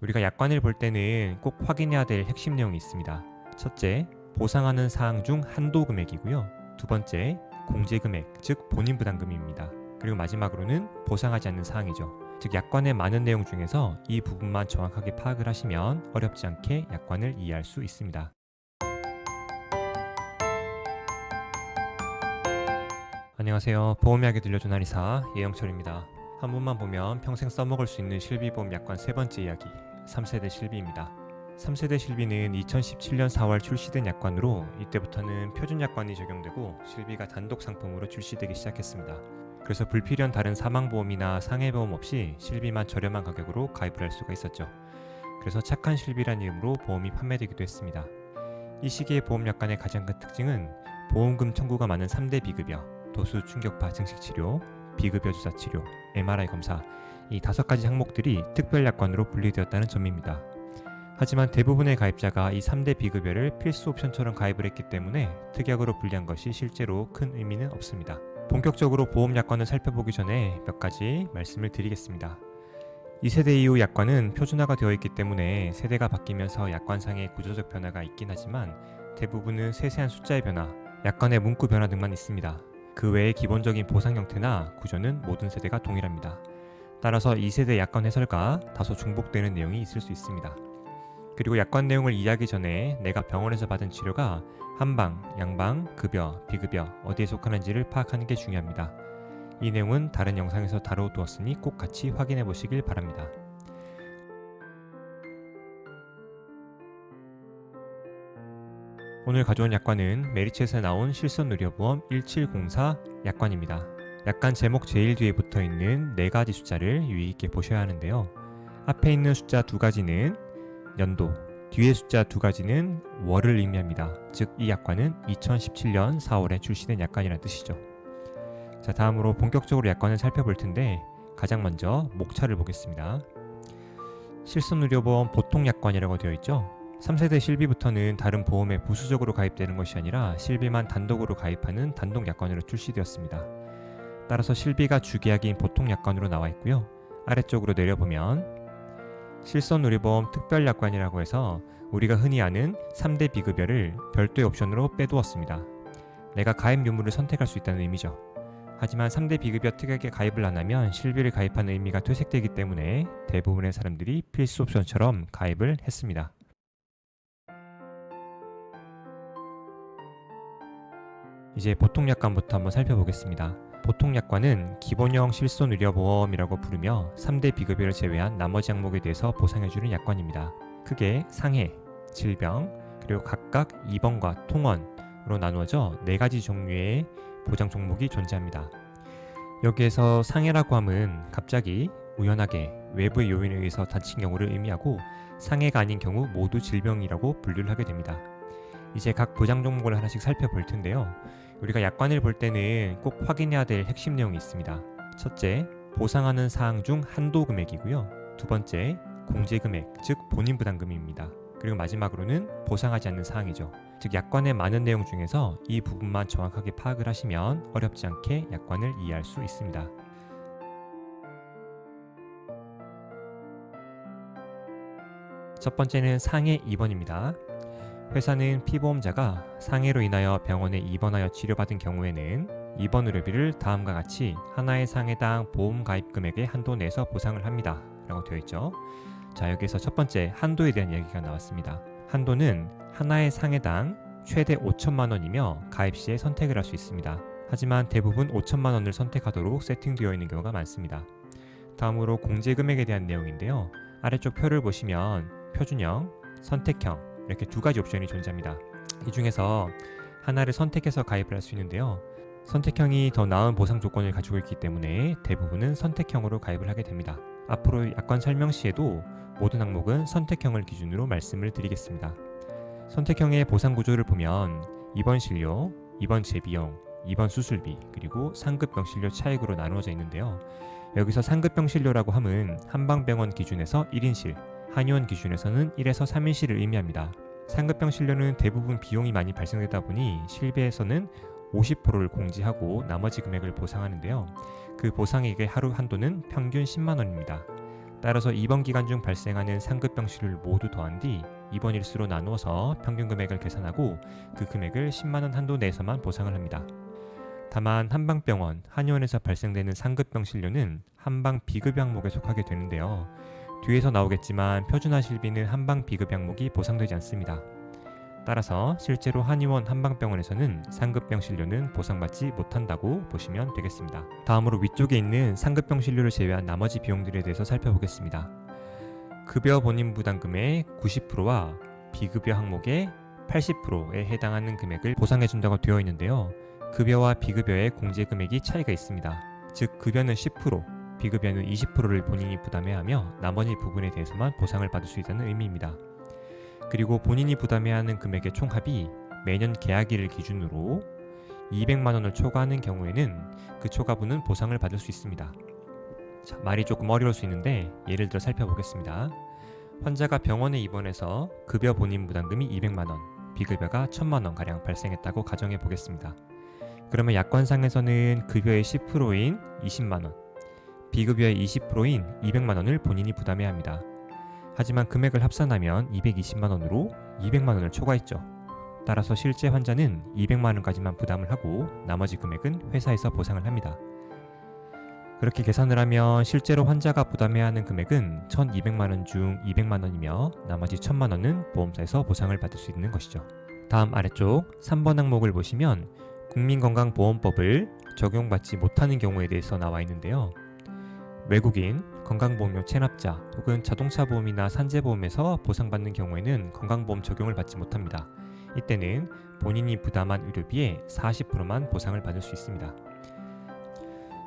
우리가 약관을 볼 때는 꼭 확인해야 될 핵심 내용이 있습니다. 첫째, 보상하는 사항 중 한도 금액이고요. 두 번째, 공제 금액, 즉 본인 부담금입니다. 그리고 마지막으로는 보상하지 않는 사항이죠. 즉 약관의 많은 내용 중에서 이 부분만 정확하게 파악을 하시면 어렵지 않게 약관을 이해할 수 있습니다. 안녕하세요. 보험 이야기 들려준 한의사 예영철입니다. 한 번만 보면 평생 써먹을 수 있는 실비보험 약관 세 번째 이야기, 3세대 실비입니다. 3세대 실비는 2017년 4월 출시된 약관으로 이때부터는 표준 약관이 적용되고 실비가 단독 상품으로 출시되기 시작했습니다. 그래서 불필요한 다른 사망보험이나 상해보험 없이 실비만 저렴한 가격으로 가입을 할 수가 있었죠. 그래서 착한 실비란 이름으로 보험이 판매되기도 했습니다. 이 시기의 보험 약관의 가장 큰 특징은 보험금 청구가 많은 3대 비급여, 도수 충격파 증식치료, 비급여 주사치료, MRI 검사, 이 5가지 항목들이 특별약관으로 분리되었다는 점입니다. 하지만 대부분의 가입자가 이 3대 비급여를 필수 옵션처럼 가입을 했기 때문에 특약으로 분리한 것이 실제로 큰 의미는 없습니다. 본격적으로 보험약관을 살펴보기 전에 몇 가지 말씀을 드리겠습니다. 2세대 이후 약관은 표준화가 되어 있기 때문에 세대가 바뀌면서 약관상의 구조적 변화가 있긴 하지만 대부분은 세세한 숫자의 변화, 약관의 문구 변화 등만 있습니다. 그 외의 기본적인 보상 형태나 구조는 모든 세대가 동일합니다. 따라서 2세대 약관 해설과 다소 중복되는 내용이 있을 수 있습니다. 그리고 약관 내용을 이해하기 전에 내가 병원에서 받은 치료가 한방, 양방, 급여, 비급여 어디에 속하는지를 파악하는 게 중요합니다. 이 내용은 다른 영상에서 다뤄두었으니 꼭 같이 확인해 보시길 바랍니다. 오늘 가져온 약관은 메리츠에서 나온 실손의료보험 1704 약관입니다. 약관 제목 제일 뒤에 붙어있는 4가지 숫자를 유의 있게 보셔야 하는데요. 앞에 있는 숫자 2가지는 연도, 뒤에 숫자 2가지는 월을 의미합니다. 즉 이 약관은 2017년 4월에 출시된 약관이라는 뜻이죠. 자, 다음으로 본격적으로 약관을 살펴볼 텐데 가장 먼저 목차를 보겠습니다. 실손의료보험 보통약관이라고 되어 있죠. 3세대 실비부터는 다른 보험에 부수적으로 가입되는 것이 아니라 실비만 단독으로 가입하는 단독약관으로 출시되었습니다. 따라서 실비가 주계약인 보통약관으로 나와 있고요. 아래쪽으로 내려보면 실손의료보험 특별약관이라고 해서 우리가 흔히 아는 3대 비급여를 별도의 옵션으로 빼두었습니다. 내가 가입 유무를 선택할 수 있다는 의미죠. 하지만 3대 비급여 특약에 가입을 안 하면 실비를 가입하는 의미가 퇴색되기 때문에 대부분의 사람들이 필수 옵션처럼 가입을 했습니다. 이제 보통약관부터 한번 살펴보겠습니다. 보통약관은 기본형 실손의료보험이라고 부르며 3대 비급여를 제외한 나머지 항목에 대해서 보상해주는 약관입니다. 크게 상해, 질병, 그리고 각각 입원과 통원으로 나누어져 4가지 종류의 보장 종목이 존재합니다. 여기에서 상해라고 함은 갑자기, 우연하게, 외부의 요인에 의해서 다친 경우를 의미하고 상해가 아닌 경우 모두 질병이라고 분류를 하게 됩니다. 이제 각 보장 종목을 하나씩 살펴볼 텐데요. 우리가 약관을 볼 때는 꼭 확인해야 될 핵심 내용이 있습니다. 첫째, 보상하는 사항 중 한도 금액이고요. 두 번째, 공제 금액, 즉 본인 부담금입니다. 그리고 마지막으로는 보상하지 않는 사항이죠. 즉 약관의 많은 내용 중에서 이 부분만 정확하게 파악을 하시면 어렵지 않게 약관을 이해할 수 있습니다. 첫 번째는 상해 입원입니다. 회사는 피보험자가 상해로 인하여 병원에 입원하여 치료받은 경우에는 입원 의료비를 다음과 같이 하나의 상해당 보험 가입 금액의 한도 내에서 보상을 합니다. 라고 되어 있죠. 자, 여기서 첫 번째 한도에 대한 이야기가 나왔습니다. 한도는 하나의 상해당 최대 5천만 원이며 가입 시에 선택을 할 수 있습니다. 하지만 대부분 5천만 원을 선택하도록 세팅되어 있는 경우가 많습니다. 다음으로 공제 금액에 대한 내용인데요. 아래쪽 표를 보시면 표준형, 선택형 이렇게 2가지 옵션이 존재합니다. 이 중에서 하나를 선택해서 가입을 할 수 있는데요. 선택형이 더 나은 보상 조건을 가지고 있기 때문에 대부분은 선택형으로 가입을 하게 됩니다. 앞으로 약관 설명 시에도 모든 항목은 선택형을 기준으로 말씀을 드리겠습니다. 선택형의 보상 구조를 보면 입원 진료, 입원 재비용, 입원 수술비, 그리고 상급 병실료 차액으로 나누어져 있는데요. 여기서 상급 병실료라고 함은 한방병원 기준에서 1인실, 한의원 기준에서는 1에서 3인실을 의미합니다. 상급병실료는 대부분 비용이 많이 발생되다 보니 실비에서는 50%를 공제하고 나머지 금액을 보상하는데요. 그 보상액의 하루 한도는 평균 10만 원입니다. 따라서 입원 기간 중 발생하는 상급 병실을 모두 더한 뒤 입원 일수로 나누어서 평균 금액을 계산하고 그 금액을 10만 원 한도 내에서만 보상을 합니다. 다만 한방병원, 한의원에서 발생되는 상급 병실료는 한방 비급 항목에 속하게 되는데요. 뒤에서 나오겠지만 표준화 실비는 한방 비급 항목이 보상되지 않습니다. 따라서 실제로 한의원 한방병원에서는 상급 병실료는 보상받지 못한다고 보시면 되겠습니다. 다음으로 위쪽에 있는 상급 병실료를 제외한 나머지 비용들에 대해서 살펴보겠습니다. 급여 본인 부담금의 90%와 비급여 항목의 80%에 해당하는 금액을 보상해준다고 되어 있는데요. 급여와 비급여의 공제 금액이 차이가 있습니다. 즉 급여는 10%, 비급여는 20%를 본인이 부담해야 하며 나머지 부분에 대해서만 보상을 받을 수 있다는 의미입니다. 그리고 본인이 부담해야 하는 금액의 총합이 매년 계약일을 기준으로 200만 원을 초과하는 경우에는 그 초과분은 보상을 받을 수 있습니다. 자, 말이 조금 어려울 수 있는데 예를 들어 살펴보겠습니다. 환자가 병원에 입원해서 급여 본인 부담금이 200만 원, 비급여가 1000만 원 가량 발생했다고 가정해 보겠습니다. 그러면 약관상에서는 급여의 10%인 20만 원, 비급여의 20%인 200만 원을 본인이 부담해야 합니다. 하지만 금액을 합산하면 220만 원으로 200만 원을 초과했죠. 따라서 실제 환자는 200만 원까지만 부담을 하고 나머지 금액은 회사에서 보상을 합니다. 그렇게 계산을 하면 실제로 환자가 부담해야 하는 금액은 1200만 원 중 200만 원이며 나머지 1000만 원은 보험사에서 보상을 받을 수 있는 것이죠. 다음 아래쪽 3번 항목을 보시면 국민건강보험법을 적용받지 못하는 경우에 대해서 나와 있는데요. 외국인, 건강보험료 체납자 혹은 자동차 보험이나 산재보험에서 보상받는 경우에는 건강보험 적용을 받지 못합니다. 이때는 본인이 부담한 의료비의 40%만 보상을 받을 수 있습니다.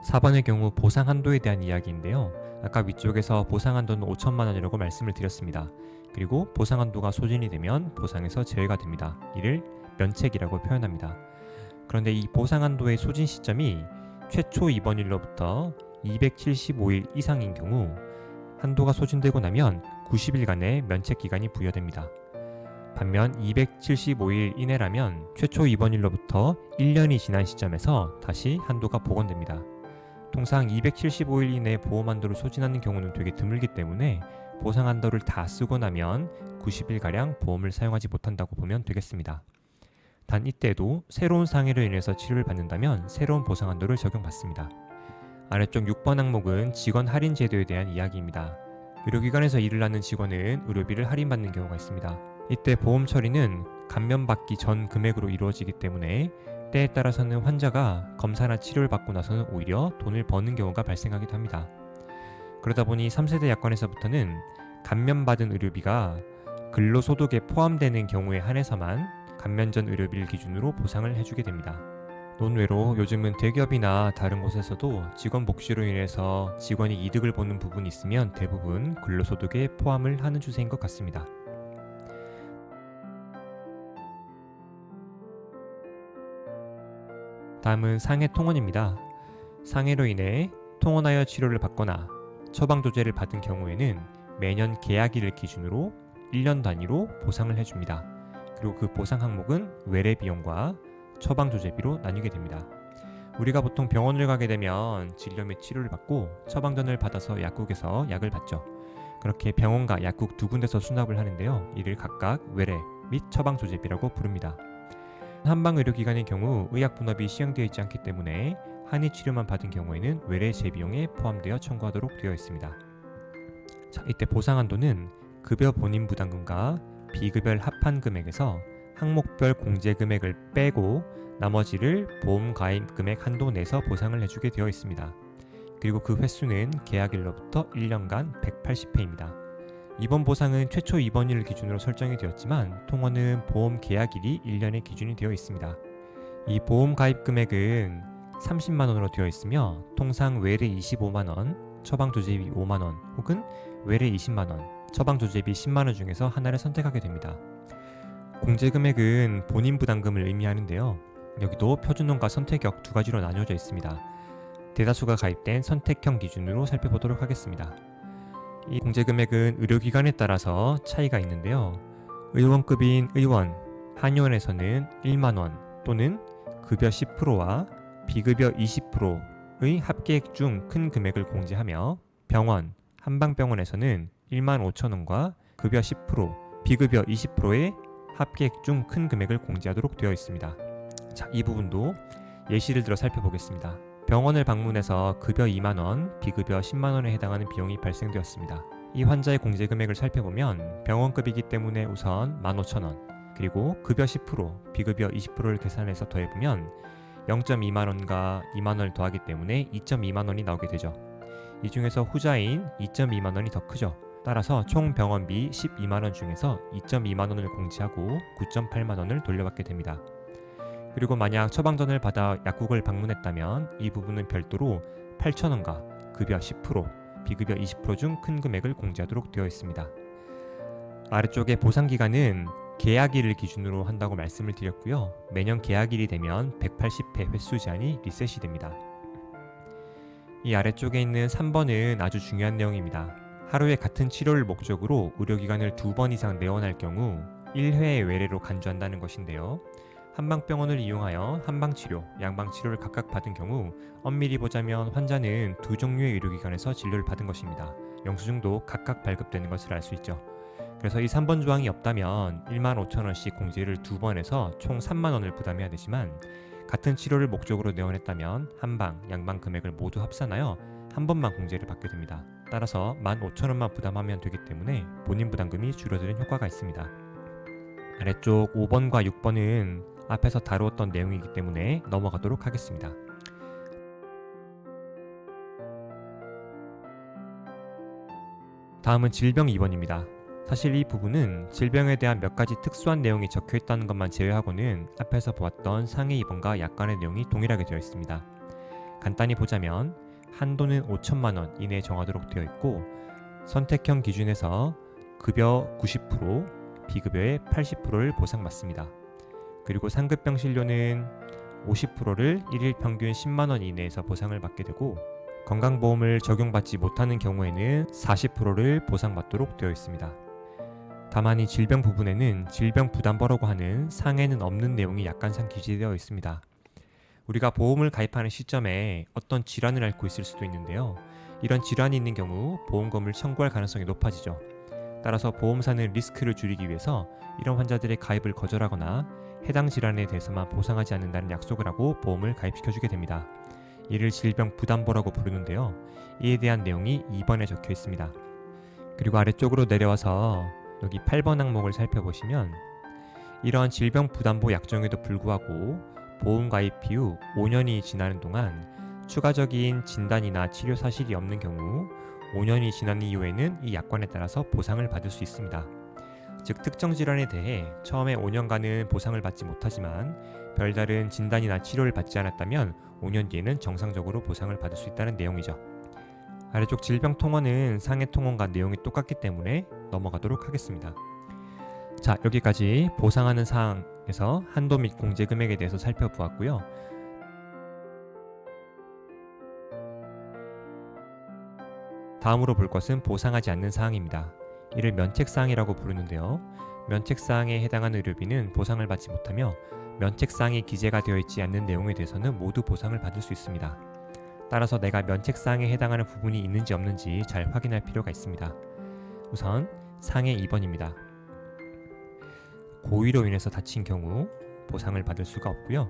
4번의 경우 보상 한도에 대한 이야기인데요. 아까 위쪽에서 보상 한도는 5천만 원이라고 말씀을 드렸습니다. 그리고 보상 한도가 소진이 되면 보상에서 제외가 됩니다. 이를 면책이라고 표현합니다. 그런데 이 보상 한도의 소진 시점이 최초 입원일로부터 275일 이상인 경우 한도가 소진되고 나면 90일간의 면책 기간이 부여됩니다. 반면 275일 이내라면 최초 입원일로부터 1년이 지난 시점에서 다시 한도가 복원됩니다. 통상 275일 이내 보험 한도를 소진하는 경우는 되게 드물기 때문에 보상 한도를 다 쓰고 나면 90일가량 보험을 사용하지 못한다고 보면 되겠습니다. 단 이때도 새로운 상해로 인해서 치료를 받는다면 새로운 보상 한도를 적용받습니다. 아래쪽 6번 항목은 직원 할인 제도에 대한 이야기입니다. 의료기관에서 일을 하는 직원은 의료비를 할인받는 경우가 있습니다. 이때 보험 처리는 감면받기 전 금액으로 이루어지기 때문에 때에 따라서는 환자가 검사나 치료를 받고 나서는 오히려 돈을 버는 경우가 발생하기도 합니다. 그러다 보니 3세대 약관에서부터는 감면받은 의료비가 근로소득에 포함되는 경우에 한해서만 감면 전 의료비를 기준으로 보상을 해주게 됩니다. 논외로 요즘은 대기업이나 다른 곳에서도 직원 복지로 인해서 직원이 이득을 보는 부분이 있으면 대부분 근로소득에 포함을 하는 추세인 것 같습니다. 다음은 상해 통원입니다. 상해로 인해 통원하여 치료를 받거나 처방조제를 받은 경우에는 매년 계약일을 기준으로 1년 단위로 보상을 해줍니다. 그리고 그 보상 항목은 외래 비용과 처방조제비로 나뉘게 됩니다. 우리가 보통 병원을 가게 되면 진료 및 치료를 받고 처방전을 받아서 약국에서 약을 받죠. 그렇게 병원과 약국 두 군데서 수납을 하는데요. 이를 각각 외래 및 처방조제비라고 부릅니다. 한방의료기관의 경우 의약분업이 시행되어 있지 않기 때문에 한의치료만 받은 경우에는 외래 재비용에 포함되어 청구하도록 되어 있습니다. 자, 이때 보상한도는 급여 본인 부담금과 비급여 합한 금액에서 항목별 공제 금액을 빼고 나머지를 보험 가입 금액 한도 내에서 보상을 해주게 되어 있습니다. 그리고 그 횟수는 계약일로부터 1년간 180회입니다. 이번 보상은 최초 입원일을 기준으로 설정이 되었지만 통원은 보험 계약일이 1년의 기준이 되어 있습니다. 이 보험 가입 금액은 30만 원으로 되어 있으며 통상 외래 25만 원, 처방조제비 5만 원 혹은 외래 20만 원, 처방조제비 10만 원 중에서 하나를 선택하게 됩니다. 공제 금액은 본인 부담금을 의미하는데요. 여기도 표준형과 선택형 두 가지로 나뉘어져 있습니다. 대다수가 가입된 선택형 기준으로 살펴보도록 하겠습니다. 이 공제 금액은 의료기관에 따라서 차이가 있는데요. 의원급인 의원, 한의원에서는 1만원 또는 급여 10%와 비급여 20%의 합계액 중 큰 금액을 공제하며 병원, 한방병원에서는 15,000원과 급여 10%, 비급여 20%의 합계액 중 큰 금액을 공제하도록 되어 있습니다. 자, 이 부분도 예시를 들어 살펴보겠습니다. 병원을 방문해서 급여 2만원, 비급여 10만원에 해당하는 비용이 발생되었습니다. 이 환자의 공제 금액을 살펴보면 병원급이기 때문에 우선 15,000원, 그리고 급여 10%, 비급여 20%를 계산해서 더해보면 0.2만원과 2만원을 더하기 때문에 2.2만원이 나오게 되죠. 이 중에서 후자인 2.2만원이 더 크죠. 따라서 총 병원비 12만원 중에서 2.2만원을 공제하고 9.8만원을 돌려받게 됩니다. 그리고 만약 처방전을 받아 약국을 방문했다면 이 부분은 별도로 8,000원과 급여 10%, 비급여 20% 중 큰 금액을 공제하도록 되어 있습니다. 아래쪽에 보상기간은 계약일을 기준으로 한다고 말씀을 드렸고요. 매년 계약일이 되면 180회 횟수 제한이 리셋이 됩니다. 이 아래쪽에 있는 3번은 아주 중요한 내용입니다. 하루에 같은 치료를 목적으로 의료기관을 2번 이상 내원할 경우 1회의 외래로 간주한다는 것인데요. 한방병원을 이용하여 한방치료, 양방치료를 각각 받은 경우 엄밀히 보자면 환자는 2종류의 의료기관에서 진료를 받은 것입니다. 영수증도 각각 발급되는 것을 알 수 있죠. 그래서 이 3번 조항이 없다면 15,000원씩 공제를 2번 해서 총 3만원을 부담해야 되지만 같은 치료를 목적으로 내원했다면 한방, 양방 금액을 모두 합산하여 한 번만 공제를 받게 됩니다. 따라서 15,000원만 부담하면 되기 때문에 본인 부담금이 줄어드는 효과가 있습니다. 아래쪽 5번과 6번은 앞에서 다루었던 내용이기 때문에 넘어가도록 하겠습니다. 다음은 질병 2번입니다. 사실 이 부분은 질병에 대한 몇 가지 특수한 내용이 적혀 있다는 것만 제외하고는 앞에서 보았던 상해 2번과 약관의 내용이 동일하게 되어 있습니다. 간단히 보자면 한도는 5천만원 이내에 정하도록 되어 있고 선택형 기준에서 급여 90%, 비급여의 80%를 보상받습니다. 그리고 상급병 진료는 50%를 1일 평균 10만원 이내에서 보상을 받게 되고 건강보험을 적용받지 못하는 경우에는 40%를 보상받도록 되어 있습니다. 다만 이 질병 부분에는 질병부담보라고 하는 상해는 없는 내용이 약관상 기재되어 있습니다. 우리가 보험을 가입하는 시점에 어떤 질환을 앓고 있을 수도 있는데요. 이런 질환이 있는 경우 보험금을 청구할 가능성이 높아지죠. 따라서 보험사는 리스크를 줄이기 위해서 이런 환자들의 가입을 거절하거나 해당 질환에 대해서만 보상하지 않는다는 약속을 하고 보험을 가입시켜주게 됩니다. 이를 질병부담보라고 부르는데요. 이에 대한 내용이 2번에 적혀 있습니다. 그리고 아래쪽으로 내려와서 여기 8번 항목을 살펴보시면 이러한 질병부담보 약정에도 불구하고 보험 가입 이후 5년이 지나는 동안 추가적인 진단이나 치료 사실이 없는 경우 5년이 지난 이후에는 이 약관에 따라서 보상을 받을 수 있습니다. 즉 특정 질환에 대해 처음에 5년간은 보상을 받지 못하지만 별다른 진단이나 치료를 받지 않았다면 5년 뒤에는 정상적으로 보상을 받을 수 있다는 내용이죠. 아래쪽 질병통원은 상해 통원과 내용이 똑같기 때문에 넘어가도록 하겠습니다. 자, 여기까지 보상하는 사항에서 한도 및 공제 금액에 대해서 살펴보았고요. 다음으로 볼 것은 보상하지 않는 사항입니다. 이를 면책사항이라고 부르는데요. 면책사항에 해당하는 의료비는 보상을 받지 못하며 면책사항이 기재가 되어 있지 않는 내용에 대해서는 모두 보상을 받을 수 있습니다. 따라서 내가 면책사항에 해당하는 부분이 있는지 없는지 잘 확인할 필요가 있습니다. 우선 상해 2번입니다. 고의로 인해서 다친 경우 보상을 받을 수가 없고요.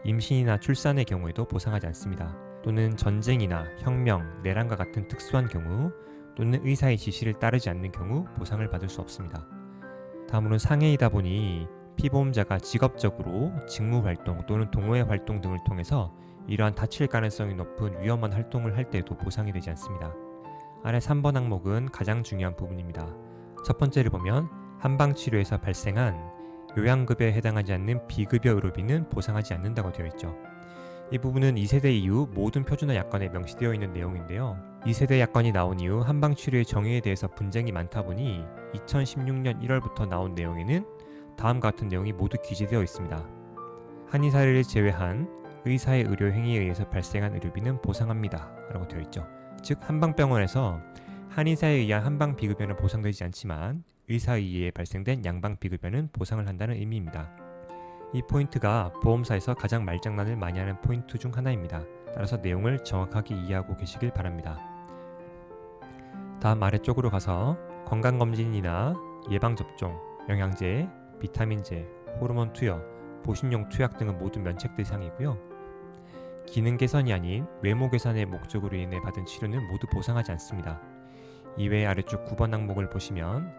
임신이나 출산의 경우에도 보상하지 않습니다. 또는 전쟁이나 혁명, 내란과 같은 특수한 경우 또는 의사의 지시를 따르지 않는 경우 보상을 받을 수 없습니다. 다음으로는 상해이다 보니 피보험자가 직업적으로 직무활동 또는 동호회 활동 등을 통해서 이러한 다칠 가능성이 높은 위험한 활동을 할 때에도 보상이 되지 않습니다. 아래 3번 항목은 가장 중요한 부분입니다. 첫 번째를 보면 한방치료에서 발생한 요양급여에 해당하지 않는 비급여 의료비는 보상하지 않는다고 되어 있죠. 이 부분은 2세대 이후 모든 표준화 약관에 명시되어 있는 내용인데요. 2세대 약관이 나온 이후 한방치료의 정의에 대해서 분쟁이 많다 보니 2016년 1월부터 나온 내용에는 다음과 같은 내용이 모두 기재되어 있습니다. 한의사를 제외한 의사의 의료 행위에 의해서 발생한 의료비는 보상합니다 라고 되어 있죠. 즉 한방병원에서 한의사에 의한 한방 비급여는 보상되지 않지만 의사에 의해 발생된 양방 비급여는 보상을 한다는 의미입니다. 이 포인트가 보험사에서 가장 말장난을 많이 하는 포인트 중 하나입니다. 따라서 내용을 정확하게 이해하고 계시길 바랍니다. 다음 아래쪽으로 가서 건강검진이나 예방접종, 영양제, 비타민제, 호르몬 투여, 보신용 투약 등은 모두 면책 대상이고요. 기능 개선이 아닌 외모 개선의 목적으로 인해 받은 치료는 모두 보상하지 않습니다. 이외에 아래쪽 9번 항목을 보시면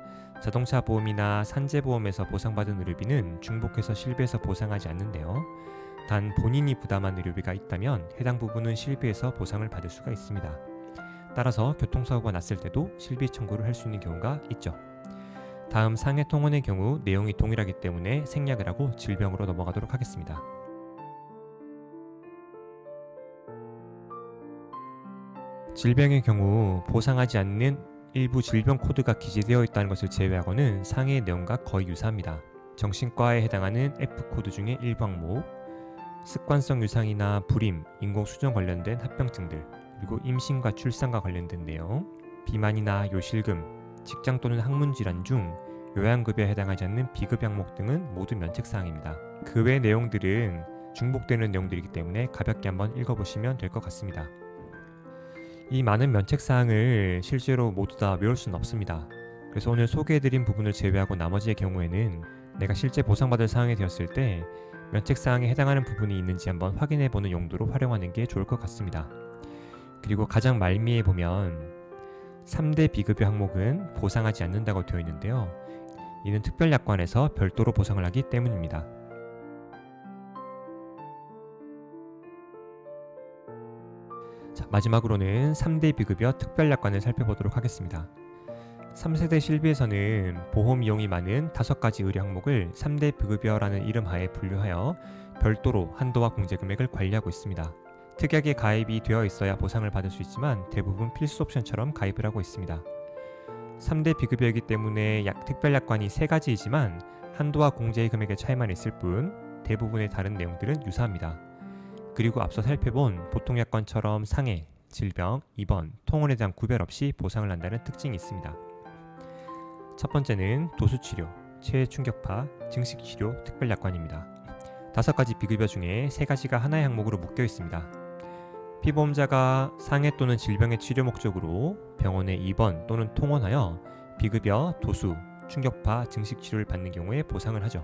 자동차 보험이나 산재 보험에서 보상받은 의료비는 중복해서 실비에서 보상하지 않는데요. 단 본인이 부담한 의료비가 있다면 해당 부분은 실비에서 보상을 받을 수가 있습니다. 따라서 교통사고가 났을 때도 실비 청구를 할 수 있는 경우가 있죠. 다음 상해 통원의 경우 내용이 동일하기 때문에 생략을 하고 질병으로 넘어가도록 하겠습니다. 질병의 경우 보상하지 않는 일부 질병 코드가 기재되어 있다는 것을 제외하고는 상해의 내용과 거의 유사합니다. 정신과에 해당하는 F코드 중에 일부 항목, 습관성 유상이나 불임, 인공수정 관련된 합병증들, 그리고 임신과 출산과 관련된 내용, 비만이나 요실금, 직장 또는 학문 질환 중 요양급여에 해당하지 않는 비급 항목 등은 모두 면책사항입니다. 그 외 내용들은 중복되는 내용들이기 때문에 가볍게 한번 읽어보시면 될 것 같습니다. 이 많은 면책사항을 실제로 모두 다 외울 수는 없습니다. 그래서 오늘 소개해드린 부분을 제외하고 나머지의 경우에는 내가 실제 보상받을 사항이 되었을 때 면책사항에 해당하는 부분이 있는지 한번 확인해보는 용도로 활용하는 게 좋을 것 같습니다. 그리고 가장 말미에 보면 3대 비급여 항목은 보상하지 않는다고 되어 있는데요. 이는 특별약관에서 별도로 보상을 하기 때문입니다. 자, 마지막으로는 3대 비급여 특별약관을 살펴보도록 하겠습니다. 3세대 실비에서는 보험 이용이 많은 5가지 의료 항목을 3대 비급여라는 이름 하에 분류하여 별도로 한도와 공제 금액을 관리하고 있습니다. 특약에 가입이 되어 있어야 보상을 받을 수 있지만 대부분 필수 옵션처럼 가입을 하고 있습니다. 3대 비급여이기 때문에 특별약관이 3가지이지만 한도와 공제의 금액의 차이만 있을 뿐 대부분의 다른 내용들은 유사합니다. 그리고 앞서 살펴본 보통약관처럼 상해, 질병, 입원, 통원에 대한 구별 없이 보상을 한다는 특징이 있습니다. 첫 번째는 도수치료, 체충격파, 증식치료 특별약관입니다. 5가지 비급여 중에 3가지가 하나의 항목으로 묶여 있습니다. 피보험자가 상해 또는 질병의 치료 목적으로 병원에 입원 또는 통원하여 비급여, 도수, 충격파, 증식치료를 받는 경우에 보상을 하죠.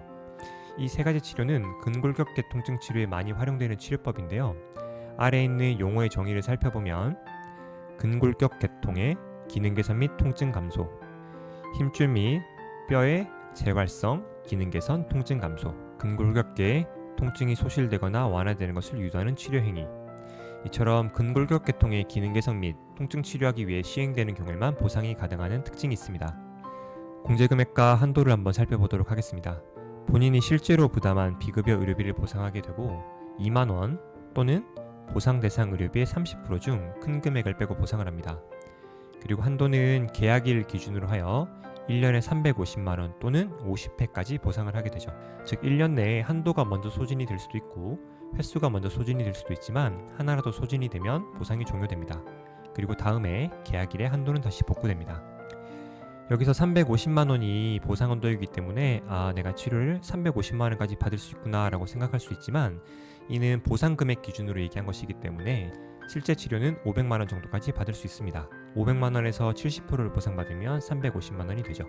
이 3가지 치료는 근골격계 통증 치료에 많이 활용되는 치료법인데요. 아래에 있는 용어의 정의를 살펴보면 근골격 계통의 기능 개선 및 통증 감소, 힘줄 및 뼈의 재활성, 기능 개선, 통증 감소, 근골격계의 통증이 소실되거나 완화되는 것을 유도하는 치료 행위. 이처럼 근골격 계통의 기능 개선 및 통증 치료하기 위해 시행되는 경우에만 보상이 가능한 특징이 있습니다. 공제 금액과 한도를 한번 살펴보도록 하겠습니다. 본인이 실제로 부담한 비급여 의료비를 보상하게 되고 2만 원 또는 보상 대상 의료비의 30% 중 큰 금액을 빼고 보상을 합니다. 그리고 한도는 계약일 기준으로 하여 1년에 350만 원 또는 50회까지 보상을 하게 되죠. 즉 1년 내에 한도가 먼저 소진이 될 수도 있고 횟수가 먼저 소진이 될 수도 있지만 하나라도 소진이 되면 보상이 종료됩니다. 그리고 다음에 계약일에 한도는 다시 복구됩니다. 여기서 350만 원이 보상 한도이기 때문에 내가 치료를 350만 원까지 받을 수 있구나 라고 생각할 수 있지만 이는 보상 금액 기준으로 얘기한 것이기 때문에 실제 치료는 500만 원 정도까지 받을 수 있습니다. 500만 원에서 70%를 보상받으면 350만 원이 되죠.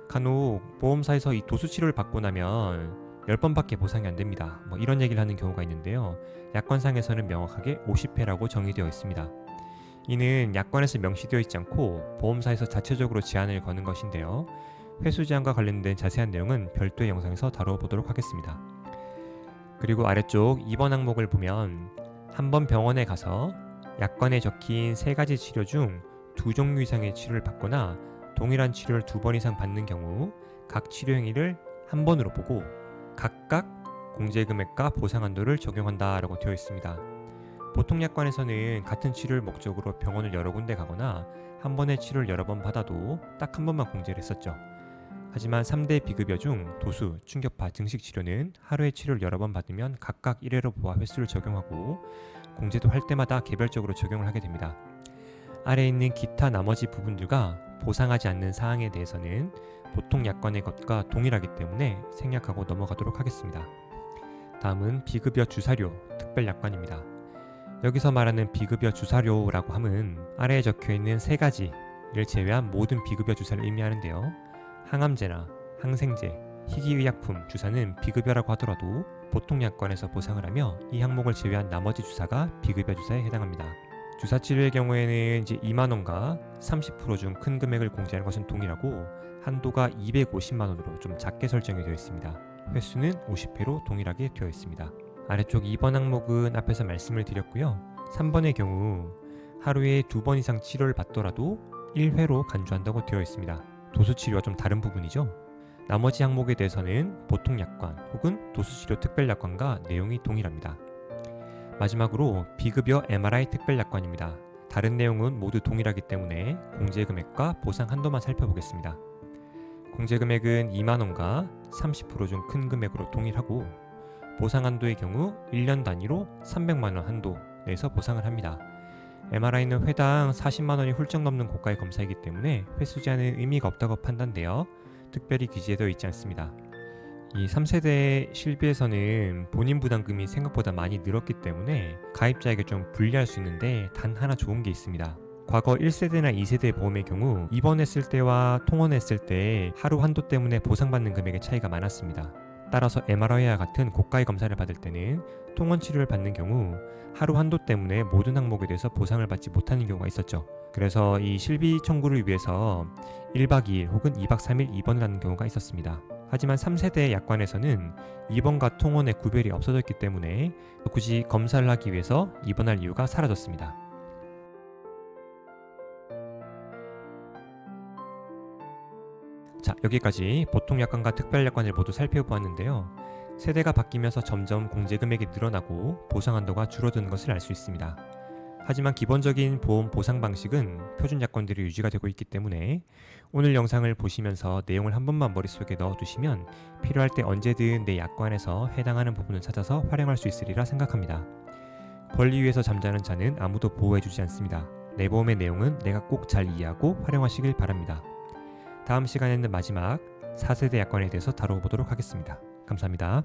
간혹 보험사에서 이 도수 치료를 받고 나면 10번밖에 보상이 안 됩니다. 이런 얘기를 하는 경우가 있는데요. 약관상에서는 명확하게 50회라고 정의되어 있습니다. 이는 약관에서 명시되어 있지 않고 보험사에서 자체적으로 제한을 거는 것인데요. 횟수 제한과 관련된 자세한 내용은 별도의 영상에서 다뤄보도록 하겠습니다. 그리고 아래쪽 2번 항목을 보면 한 번 병원에 가서 약관에 적힌 3가지 치료 중 2종류 이상의 치료를 받거나 동일한 치료를 2번 이상 받는 경우 각 치료 행위를 한 번으로 보고 각각 공제 금액과 보상 한도를 적용한다라고 되어 있습니다. 보통 약관에서는 같은 치료를 목적으로 병원을 여러 군데 가거나 한 번의 치료를 여러 번 받아도 딱 한 번만 공제를 했었죠. 하지만 3대 비급여 중 도수, 충격파, 증식치료는 하루에 치료를 여러 번 받으면 각각 1회로 보아 횟수를 적용하고 공제도 할 때마다 개별적으로 적용을 하게 됩니다. 아래에 있는 기타 나머지 부분들과 보상하지 않는 사항에 대해서는 보통 약관의 것과 동일하기 때문에 생략하고 넘어가도록 하겠습니다. 다음은 비급여 주사료 특별약관입니다. 여기서 말하는 비급여 주사료라고 함은 아래에 적혀있는 3가지 이를 제외한 모든 비급여 주사를 의미하는데요. 항암제나 항생제, 희귀의약품 주사는 비급여라고 하더라도 보통 약관에서 보상을 하며 이 항목을 제외한 나머지 주사가 비급여 주사에 해당합니다. 주사 치료의 경우에는 이제 2만 원과 30% 중 큰 금액을 공제하는 것은 동일하고 한도가 250만 원으로 좀 작게 설정이 되어 있습니다. 횟수는 50회로 동일하게 되어 있습니다. 아래쪽 2번 항목은 앞에서 말씀을 드렸고요. 3번의 경우 하루에 2번 이상 치료를 받더라도 1회로 간주한다고 되어 있습니다. 도수치료와 좀 다른 부분이죠. 나머지 항목에 대해서는 보통 약관 혹은 도수치료 특별약관과 내용이 동일합니다. 마지막으로 비급여 MRI 특별약관입니다. 다른 내용은 모두 동일하기 때문에 공제금액과 보상 한도만 살펴보겠습니다. 공제금액은 2만원과 30%중 큰 금액으로 동일하고 보상 한도의 경우 1년 단위로 300만원 한도 내에서 보상을 합니다. MRI는 회당 40만원이 훌쩍 넘는 고가의 검사이기 때문에 횟수 제한은 의미가 없다고 판단되어 특별히 기재되어 있지 않습니다. 이 3세대 실비에서는 본인 부담금이 생각보다 많이 늘었기 때문에 가입자에게 좀 불리할 수 있는데 단 하나 좋은 게 있습니다. 과거 1세대나 2세대 보험의 경우 입원했을 때와 통원했을 때 하루 한도 때문에 보상받는 금액의 차이가 많았습니다. 따라서 MRI와 같은 고가의 검사를 받을 때는 통원 치료를 받는 경우 하루 한도 때문에 모든 항목에 대해서 보상을 받지 못하는 경우가 있었죠. 그래서 이 실비 청구를 위해서 1박 2일 혹은 2박 3일 입원을 하는 경우가 있었습니다. 하지만 3세대 약관에서는 입원과 통원의 구별이 없어졌기 때문에 굳이 검사를 하기 위해서 입원할 이유가 사라졌습니다. 자, 여기까지 보통 약관과 특별 약관을 모두 살펴보았는데요. 세대가 바뀌면서 점점 공제 금액이 늘어나고 보상 한도가 줄어드는 것을 알 수 있습니다. 하지만 기본적인 보험 보상 방식은 표준 약관들이 유지가 되고 있기 때문에 오늘 영상을 보시면서 내용을 한 번만 머릿속에 넣어두시면 필요할 때 언제든 내 약관에서 해당하는 부분을 찾아서 활용할 수 있으리라 생각합니다. 권리 위에서 잠자는 자는 아무도 보호해주지 않습니다. 내 보험의 내용은 내가 꼭 잘 이해하고 활용하시길 바랍니다. 다음 시간에는 마지막 4세대 약관에 대해서 다뤄보도록 하겠습니다. 감사합니다.